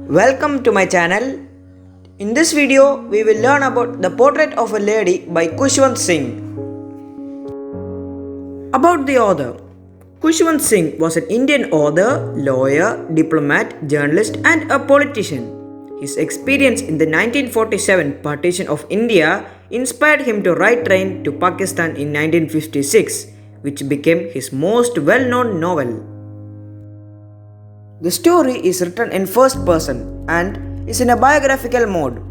Welcome to my channel. In this video, we will learn about the portrait of a lady by Khushwant Singh. About the author. Khushwant Singh was an Indian author, lawyer, diplomat, journalist and a politician. His experience in the 1947 partition of India inspired him to write Train to Pakistan in 1956, which became his most well-known novel. The story is written in first person and is in a biographical mode.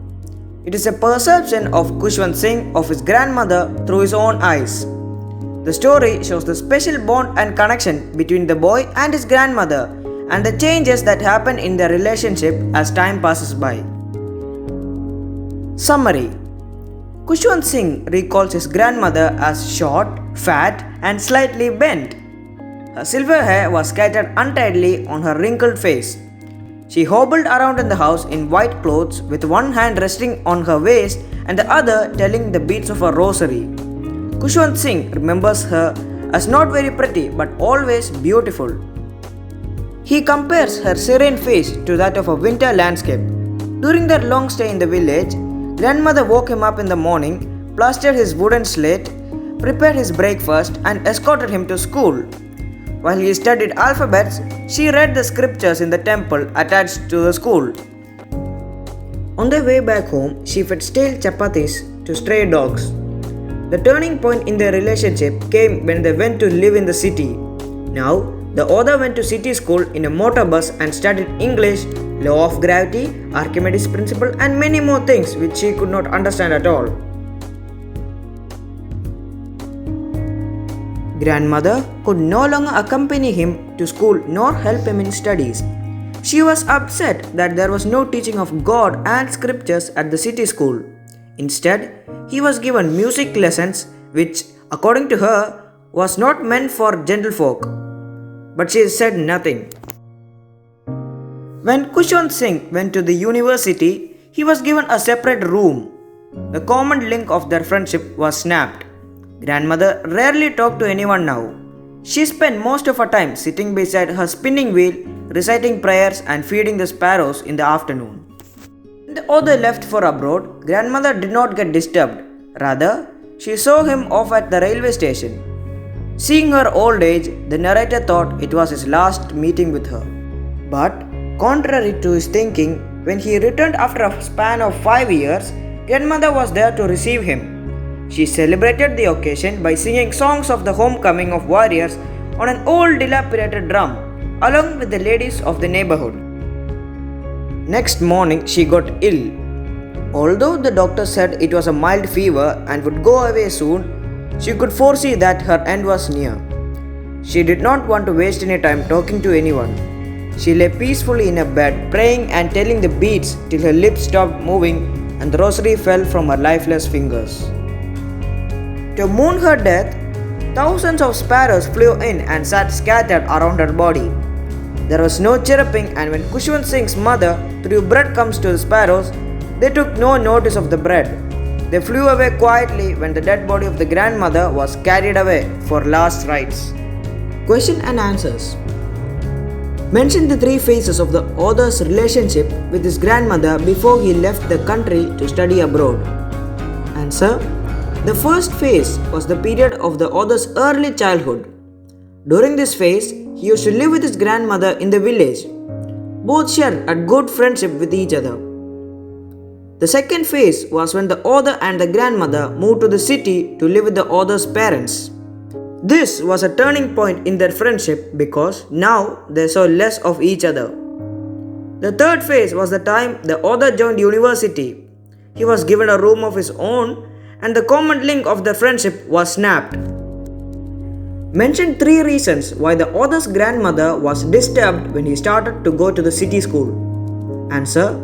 It is a perception of Khushwant Singh of his grandmother through his own eyes. The story shows the special bond and connection between the boy and his grandmother and the changes that happen in their relationship as time passes by. Summary. Khushwant Singh recalls his grandmother as short, fat and slightly bent. Her silver hair was scattered untidily on her wrinkled face. She hobbled around in the house in white clothes with one hand resting on her waist and the other telling the beads of a rosary. Khushwant Singh remembers her as not very pretty but always beautiful. He compares her serene face to that of a winter landscape. During their long stay in the village, grandmother woke him up in the morning, plastered his wooden slate, prepared his breakfast and escorted him to school. While he studied alphabets, she read the scriptures in the temple attached to the school. On their way back home, she fed stale chapatis to stray dogs. The turning point in their relationship came when they went to live in the city. Now, the author went to city school in a motor bus and studied English, law of gravity, Archimedes' principle and many more things which she could not understand at all. Grandmother could no longer accompany him to school nor help him in studies. She was upset that there was no teaching of God and scriptures at the city school. Instead, he was given music lessons which, according to her, was not meant for gentlefolk. But she said nothing. When Khushwant Singh went to the university, he was given a separate room. The common link of their friendship was snapped. Grandmother rarely talked to anyone now. She spent most of her time sitting beside her spinning wheel, reciting prayers and feeding the sparrows in the afternoon. When the author left for abroad, grandmother did not get disturbed. Rather, she saw him off at the railway station. Seeing her old age, the narrator thought it was his last meeting with her. But, contrary to his thinking, when he returned after a span of 5 years, grandmother was there to receive him. She celebrated the occasion by singing songs of the homecoming of warriors on an old dilapidated drum, along with the ladies of the neighborhood. Next morning, she got ill. Although the doctor said it was a mild fever and would go away soon, she could foresee that her end was near. She did not want to waste any time talking to anyone. She lay peacefully in her bed, praying and telling the beads till her lips stopped moving and the rosary fell from her lifeless fingers. To mourn her death, thousands of sparrows flew in and sat scattered around her body. There was no chirruping, and when Khushwant Singh's mother threw breadcrumbs to the sparrows, they took no notice of the bread. They flew away quietly when the dead body of the grandmother was carried away for last rites. Question and answers. Mention the three phases of the author's relationship with his grandmother before he left the country to study abroad. Answer. The first phase was the period of the author's early childhood. During this phase, he used to live with his grandmother in the village. Both shared a good friendship with each other. The second phase was when the author and the grandmother moved to the city to live with the author's parents. This was a turning point in their friendship because now they saw less of each other. The third phase was the time the author joined university. He was given a room of his own and the common link of their friendship was snapped. Mention 3 reasons why the author's grandmother was disturbed when he started to go to the city school. Answer.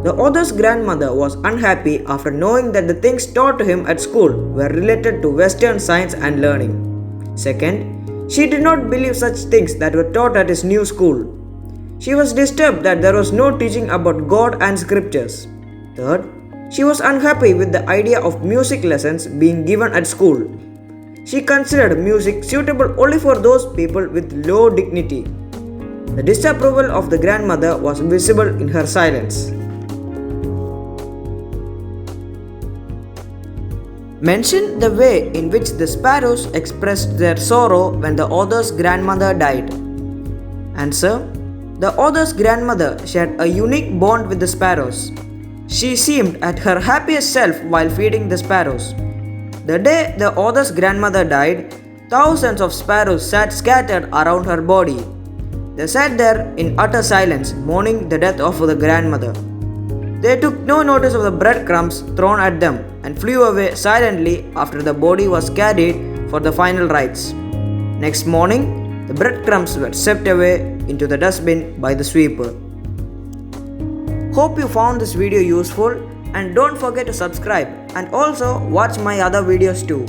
The author's grandmother was unhappy after knowing that the things taught to him at school were related to Western science and learning. Second, she did not believe such things that were taught at his new school. She was disturbed that there was no teaching about God and scriptures. Third, she was unhappy with the idea of music lessons being given at school. She considered music suitable only for those people with low dignity. The disapproval of the grandmother was visible in her silence. Mention the way in which the sparrows expressed their sorrow when the author's grandmother died. Answer: the author's grandmother shared a unique bond with the sparrows. She seemed at her happiest self while feeding the sparrows. The day the author's grandmother died, thousands of sparrows sat scattered around her body. They sat there in utter silence, mourning the death of the grandmother. They took no notice of the breadcrumbs thrown at them and flew away silently after the body was carried for the final rites. Next morning, the breadcrumbs were swept away into the dustbin by the sweeper. Hope you found this video useful, and don't forget to subscribe and also watch my other videos too.